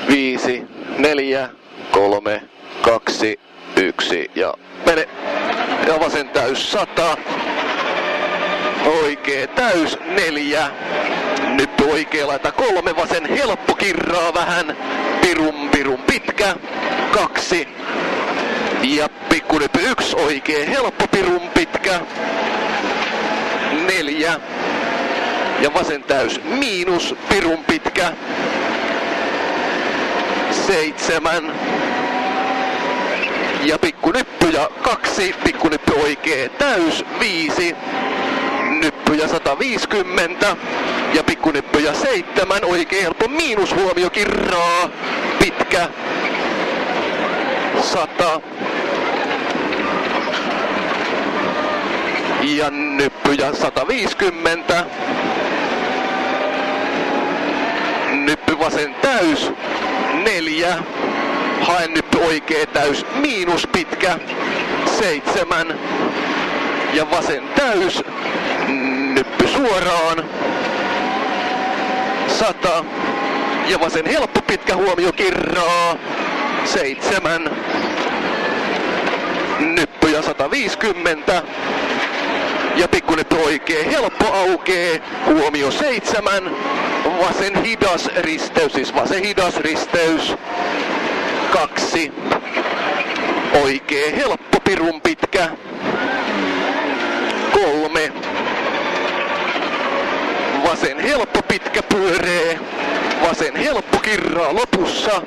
5, 4, 3, 2, 1 ja mene. Ja vasen täys 100. Oikee täys 4. Nyt oikea laita 3, vasen helppo kirraa vähän. Pirun pitkä 2. Ja pikkunyppy 1, oikee helppo pirun pitkä 4. Ja vasen täys miinus pirun pitkä 7. Ja pikkunyppy ja 2, pikkunyppy oikee täys 5. Nyppyjä 150 ja pikkunyppyjä 7, oikee helppo miinus huomio kirraa, pitkä 100 ja nyppyjä 150, nyppy vasen täys 4, haen nyppy oikee täys miinus pitkä 7 ja vasen täys, nyppy suoraan 100 ja vasen helppo pitkä huomio kirraa 7, nyppyjä 150 ja pikkunyppy oikee helppo aukee, huomio 7, vasen hidas risteys, siis vasen hidas risteys 2, oikee helppo pirun pitkä 3, vasen helppo pitkä pyöree, vasen helppo kirraa lopussa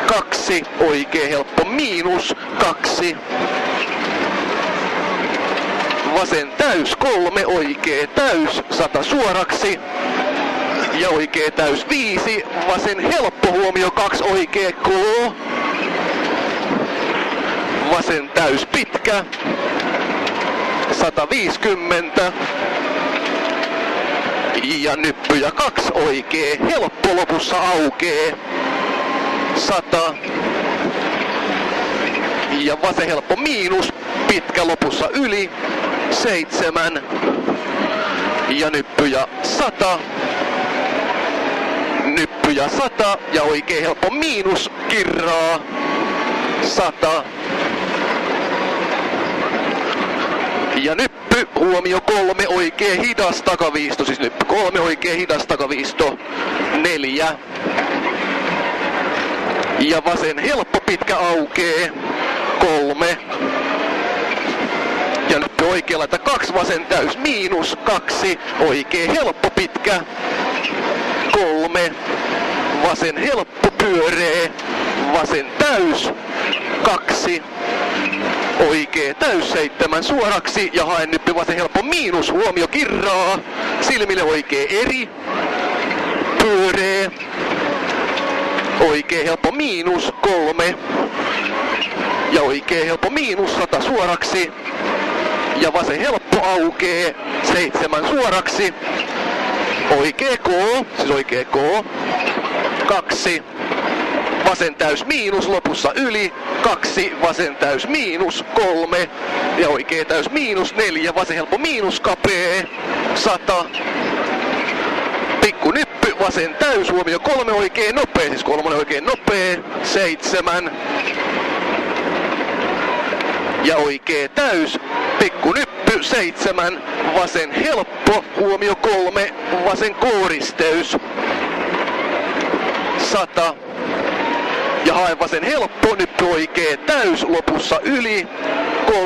2, oikee helppo miinus 2, vasen täys 3, oikee täys 100 suoraksi ja oikee täys 5, vasen helppo huomio 2, oikee K, vasen täys pitkä 150 ja nyppyjä 2, oikee helppo lopussa aukee 100 ja vasen helppo miinus pitkä lopussa yli 7 ja nyppyjä 100, nyppyjä 100 ja oikee helppo miinus kirraa 100 ja nyppy huomio 3, oikee hidas takaviisto, siis nyppy 3, oikee hidas takaviisto 4 ja vasen helppo pitkä aukee 3 ja nyppy oikea laita 2, vasen täys miinus 2, oikee helppo pitkä 3, vasen helppo pyöree, vasen täys 2, oikee täys 7 suoraksi ja haen nyppy vasen helppo miinus huomio kirraa, silmille oikee eri, pyöree, oikee helppo miinus 3 ja oikee helppo miinus 100 suoraksi ja vasen helppo aukee 7 suoraksi, oikee K, siis oikee K 2, vasen täys miinus lopussa yli 2, vasen täys miinus 3 ja oikee täys miinus 4, vasen helppo miinus kapee 100, pikku nyppy vasen täys huomio 3, oikee nopee, siis 3 oikee nopee 7 ja oikee täys, pikku nyppy 7, vasen helppo huomio 3, vasen kooristeys 100 ja haen vasen helppo, nyppy oikee täys lopussa yli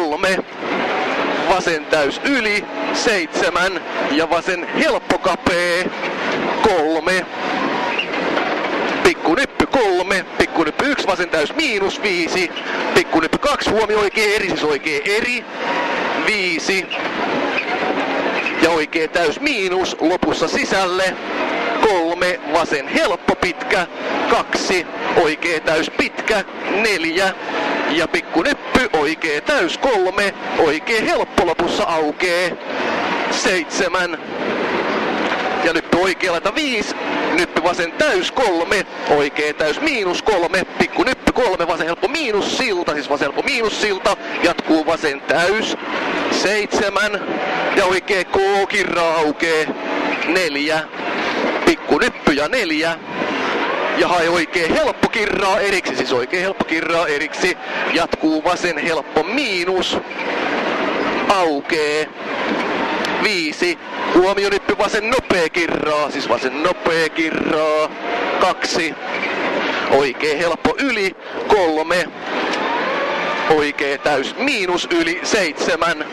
3, vasen täys yli 7 ja vasen helppo kapee 3, pikkunyppy 3, pikkunyppy 1, vasen täys miinus 5, pikkunyppy 2, huomio oikee eri, siis oikee eri 5 ja oikee täys miinus lopussa sisälle 3, vasen helppo pitkä 2, oikee täys pitkä 4 ja pikkunyppy oikee täys 3, oikee helppo lopussa aukee 7 ja nyppy oikea laita 5, nyppy vasen täys 3, oikee täys miinus 3, pikku nyppy 3, vasen helppo miinus silta, siis vasen helppo miinus silta, jatkuu vasen täys 7 ja oikee K kirra aukee 4, pikku nyppy ja 4 Ja hae oikee helppo kirraa eriksi, siis oikee helppo kirraa eriksi. Jatkuu vasen helppo miinus. Aukee. 5. Huomionyppy vasen nopea kirraa, siis vasen nopea kirraa. 2. Oikee helppo yli. 3. Oikee täys miinus yli. 7.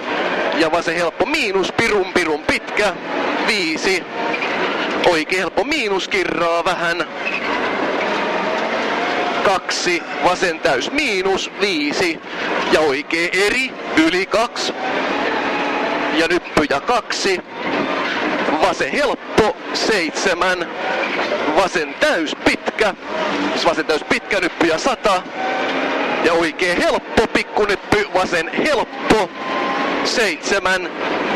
Ja vasen helppo miinus pirun pitkä. 5. Oikee helppo miinus kirraa vähän. 2. Vasen täys miinus. 5. Ja oikee eri yli 2. Ja nyppyjä 2. Vasen helppo 7. Vasen täys pitkä. Vasen täys pitkä nyppyjä 100. Ja oikee helppo pikkunyppy vasen helppo 7.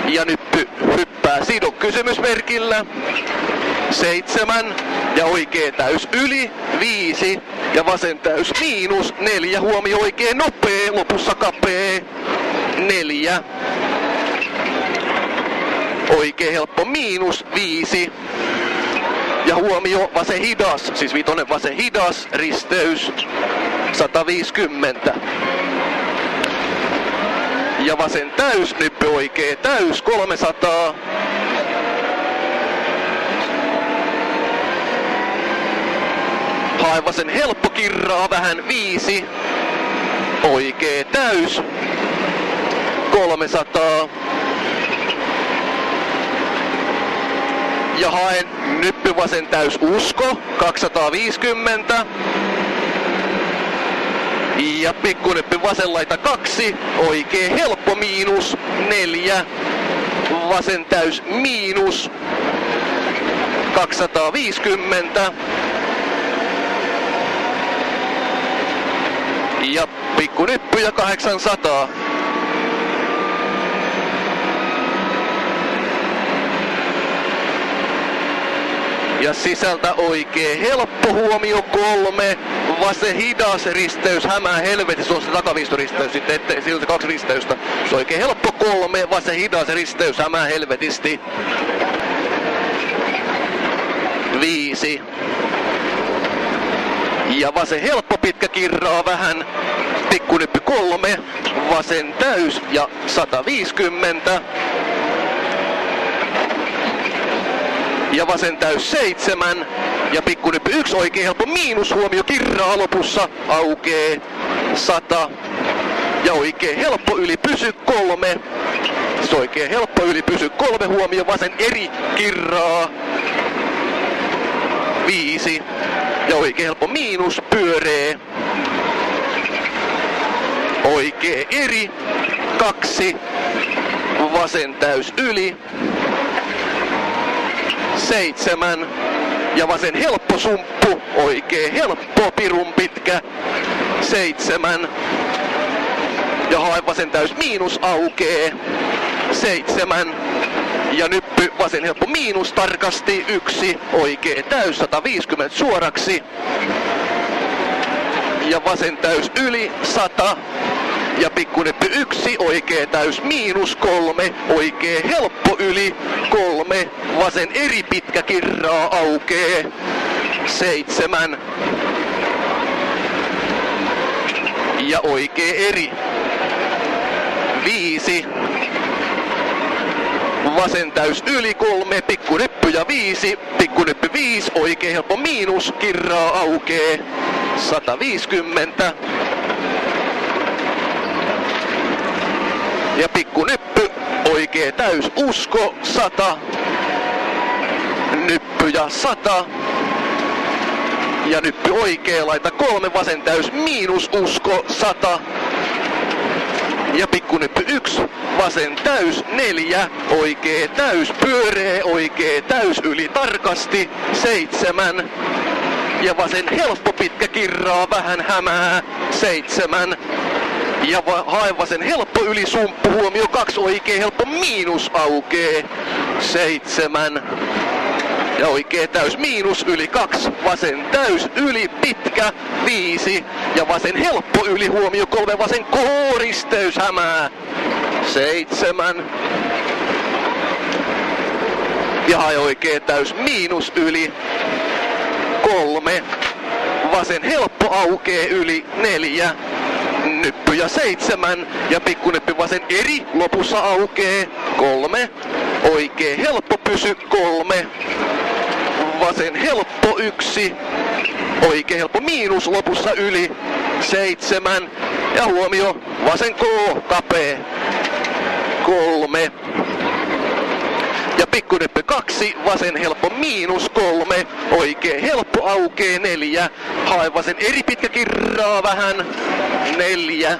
Ja nyppy hyppää sidon kysymysmerkillä. 7. Ja oikee täys yli 5. Ja vasen täys miinus 4. Huomio oikee nopee, lopussa kapee 4. Oikee helppo miinus 5. Ja huomio vasen hidas, siis 5 vasen hidas, risteys 150. Ja vasen täys, nyppy oikee täys 300. Hae vasen helppo kirraa vähän 5. Oikee täys 300. Ja haen nyppy vasen täys usko 250. Ja pikkunyppy vasen laita 2. Oikee helppo miinus 4. Vasen täys miinus 250. Ja pikkunyppyjä 800. Ja sisältä oikee helppo huomio 3. Vasen hidas risteys hämää helvetissä. Se on se takaviistoristeys sitten, ettei siinä on se 2 risteystä. Se on oikee helppo 3. Vasen hidas risteys hämää helvetisti. 5. Ja vasen helppo pitkä kirraa vähän. Pikkunyppy 3. Vasen täys ja 150. Ja vasen täys 7. Ja pikkunyppy 1 oikee helppo miinus huomio kirraa lopussa. Aukee 100. Ja oikee helppo yli pysy 3. Se oikee helppo yli pysy 3 huomio vasen eri kirraa 5. Ja oikee helppo miinus pyöree. Oikee eri 2. Vasen täys yli 7. Ja vasen helppo sumppu, oikee helppo pirun pitkä 7. Ja hae vasen täys miinus aukee 7. Ja nyppy vasen helppo miinus tarkasti 1. Oikee täys 150 suoraksi. Ja vasen täys yli 100. Ja pikkunyppy 1, oikee täys miinus 3, oikee helppo yli 3, vasen eri pitkä kirraa aukee 7. Ja oikee eri 5. Vasen täys yli 3, pikkunyppyjä 5, pikkunyppy 5, oikee helppo miinus, kirraa aukee 150. Ja pikkunyppy, oikee täys usko 100. Nyppyjä 100. Ja nyppy oikee laita 3, vasen täys miinus usko 100. Ja pikkunyppy 1, vasen täys 4, oikee täys pyöree, oikee täys yli tarkasti 7. Ja vasen helppo pitkä kirraa vähän hämää 7. Ja hae vasen helppo yli sumppu huomio 2, oikee helppo miinus aukee 7. Ja oikee täys miinus yli 2, vasen täys yli pitkä 5. Ja vasen helppo yli huomio 3, vasen kooristeys hämää 7. Ja hae oikee täys miinus yli 3. vasen helppo aukee yli 4. Nyppyjä 7 ja pikkunyppy vasen eri lopussa aukee 3. Oikee helppo pysy 3. Vasen helppo 1. Oikee helppo miinus lopussa yli 7. Ja huomio, vasen K kapee 3. Ja pikkunyppy 2, vasen helppo miinus 3, oikee helppo aukee 4, hae vasen eri pitkä kirraa vähän 4.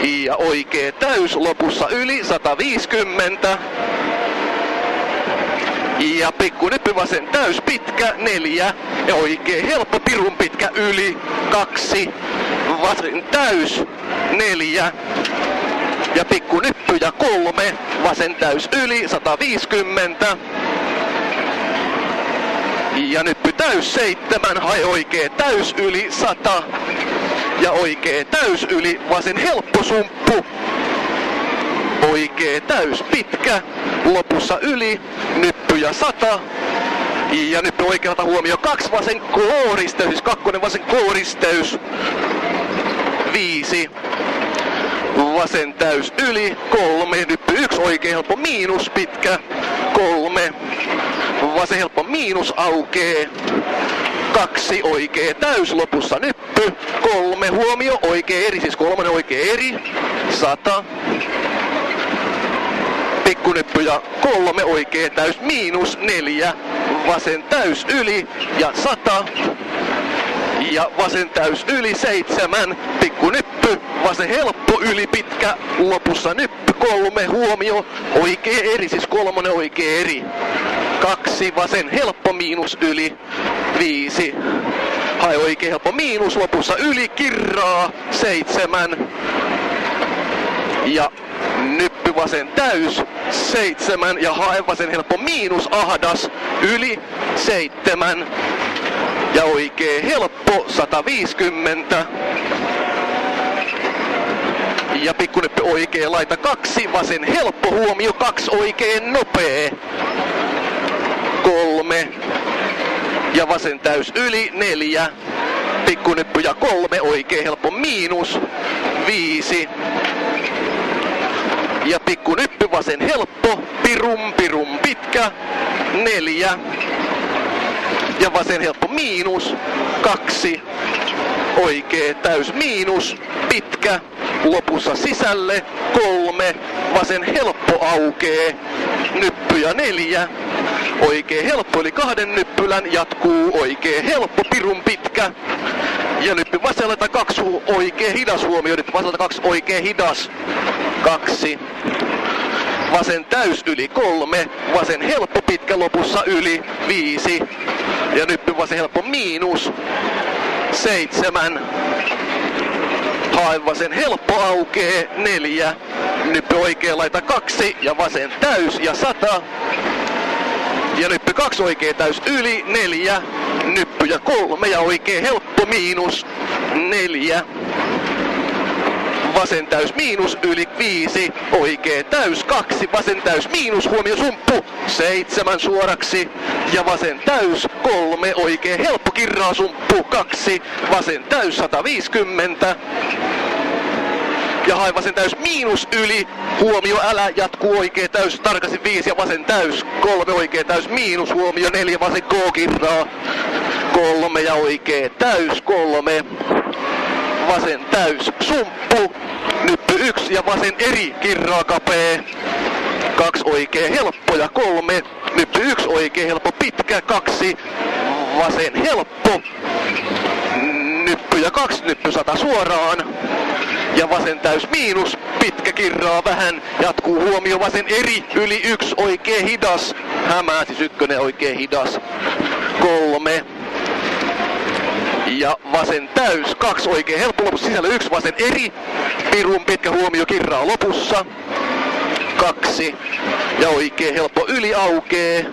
Ja oikee täys lopussa yli 150. Ja pikkunyppy vasen täys pitkä 4 ja oikee helppo pirun pitkä yli 2. Vasen täys 4. Ja pikkunyppyjä 3, vasen täys yli 150. Ja nyppy täys 7, hae oikee täys yli 100. Ja oikee täys yli, vasen helppo sumppu. Oikee täys pitkä, lopussa yli, nyppyjä 100. Ja nyppy oikealta huomio 2, vasen K-risteys, siis 2 vasen K-risteys 5. Vasen täys yli 3, nyppy 1, oikee helppo miinus pitkä 3. Vasen helppo miinus aukee 2, oikee täys lopussa nyppy 3, huomio oikee eri, siis 3 oikee eri 100. Pikkunyppyjä 3, oikee täys miinus 4, vasen täys yli ja 100. Ja vasen täys yli 7, pikkunyppy, vasen helppo yli pitkä, lopussa nyppy 3, huomio, oikee eri, siis 3 oikee eri. 2, vasen helppo miinus yli 5. Hae oikee helppo miinus, lopussa yli kirraa 7. Ja nyppy vasen täys 7 ja hae vasen helppo miinus ahdas yli 7. Ja oikee helppo 150. Ja pikkunyppy oikee laita 2, vasen helppo huomio 2, oikein nopee 3. Ja vasen täys yli 4. Pikkunyppyjä 3, oikee helppo miinus 5. Ja pikkunyppy vasen helppo, pirum pitkä 4. Ja vasen helppo miinus 2. Oikee täys miinus pitkä, lopussa sisälle 3. Vasen helppo aukee, nyppyjä 4. Oikee helppo eli 2 nyppylän jatkuu, oikee helppo pirun pitkä. Ja nyppy vaselta 2, oikee hidas huomio, nyt vaselta 2, oikee hidas 2. Vasen täys yli 3, vasen helppo pitkä lopussa yli 5. Ja nyppy vasen helppo miinus 7. Hae vasen helppo aukee 4. Nyppy oikee laita 2 ja vasen täys ja 100. Ja nyppy 2 oikee täys yli 4. Nyppyjä 3 ja oikee helppo miinus 4. Vasen täys miinus yli 5, oikee täys 2, vasen täys miinus, huomio sumppu 7 suoraksi. Ja vasen täys 3, oikee helppo kirraa sumppu 2, vasen täys 150. Ja hae vasen täys miinus yli, huomio älä, jatkuu oikee täys tarkasti 5 ja vasen täys 3, oikee täys miinus, huomio 4, vasen K kirraa 3 ja oikee täys 3. Vasen täys sumppu, nyppy 1 ja vasen eri kirraa kapee 2 oikee helppo ja 3, nyppy 1 oikee helppo pitkä 2, vasen helppo, nyppy ja 2, nyppy 100 suoraan. Ja vasen täys miinus, pitkä kirraa vähän, jatkuu huomio vasen eri yli 1 oikee hidas, hämää siis 1 oikee hidas 3. Ja vasen täys 2 oikee helppo lopussa sisällä 1 vasen eri, pirun pitkä huomio kirraa lopussa 2. Ja oikee helppo yli aukee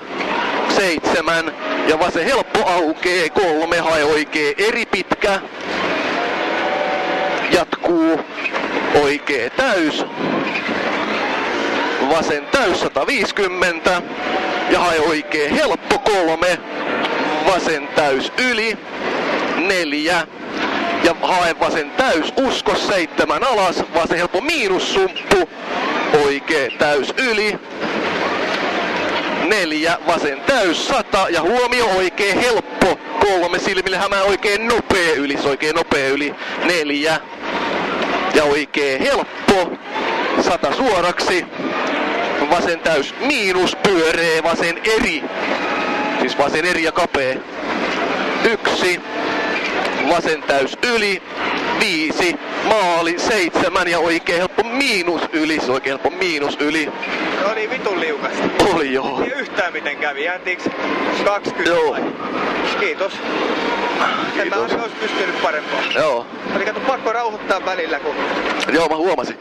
7. Ja vasen helppo aukee 3, hae oikee eri pitkä. Jatkuu oikee täys. Vasen täys 150. Ja hae oikee helppo 3. Vasen täys yli 4. Ja hae vasen täys usko 7 alas, vasen helppo miinussumppu, oikee täys yli. 4, vasen täys 100 ja huomio oikee helppo. 3 silmille hämää oikein nopea yli, se oikein nopea yli. 4 ja oikee helppo. 100 suoraksi. Vasen täys miinus, pyöree vasen eri. Siis vasen eri ja kapea. 1. Vasen täys yli. 5. Maali 7 ja oikein helppo miinus yli. Se oikein helppo miinus yli. Se oli vitun liukasta. Oli joo. Ei yhtään miten kävi. Jäätiinkö 20 Joo. vai? Kiitos. En mä olisi pystynyt parempaa. Joo. Oli kato pakko rauhoittaa välillä kun... Joo, mä huomasin.